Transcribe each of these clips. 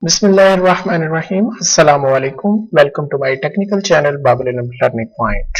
Bismillahirrahmanirrahim. Assalamu alaikum. Welcome to my technical channel Babul Ilm Learning Point.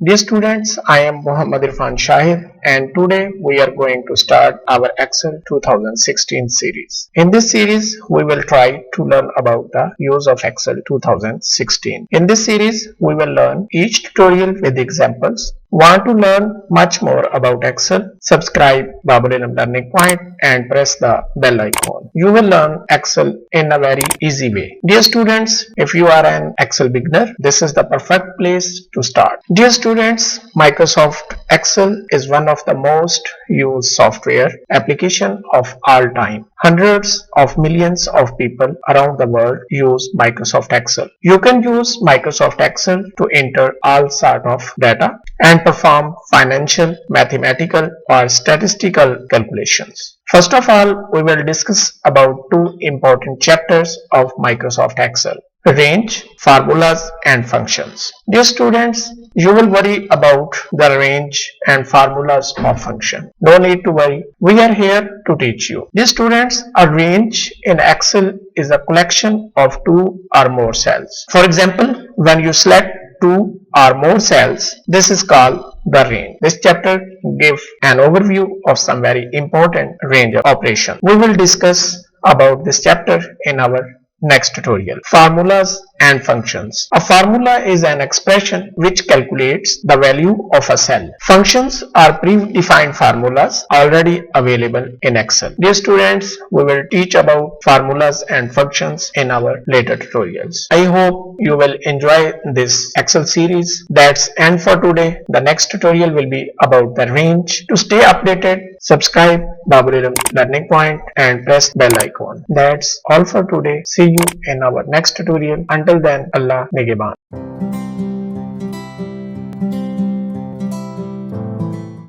Dear students, I am Muhammad Irfan Shahid and today we are going to start our Excel 2016 series. In this series, we will try to learn about the use of Excel 2016. In this series, we will learn each tutorial with examples. Want to learn much more about Excel? Subscribe Babul Ilm Learning Point and press the bell icon. You will learn Excel in a very easy way. Dear students, if you are an Excel beginner, this is the perfect place to start. Dear students, Microsoft Excel is one of the most used software application of all time. Hundreds of millions of people around the world use Microsoft Excel. You can use Microsoft Excel to enter all sort of data and perform financial, mathematical or statistical calculations. First of all, we will discuss about two important chapters of Microsoft Excel: range, formulas and functions. Dear students, you will worry about the range and formulas of function. No need to worry. We are here to teach you. Dear students, a range in Excel is a collection of two or more cells. For example, when you select two or more cells, this is called the range. This chapter gives an overview of some very important range operation. We will discuss about this chapter in our next tutorial. Formulas and functions. A formula is an expression which calculates the value of a cell. Functions are predefined formulas already available in Excel. Dear students, we will teach about formulas and functions in our later tutorials. I hope you will enjoy this Excel series. That's end for today. The next tutorial will be about the range. To stay updated, subscribe Babul Ilm Learning Point and press bell icon. That's all for today. See you in our next tutorial. Until then, Allah Nigeban.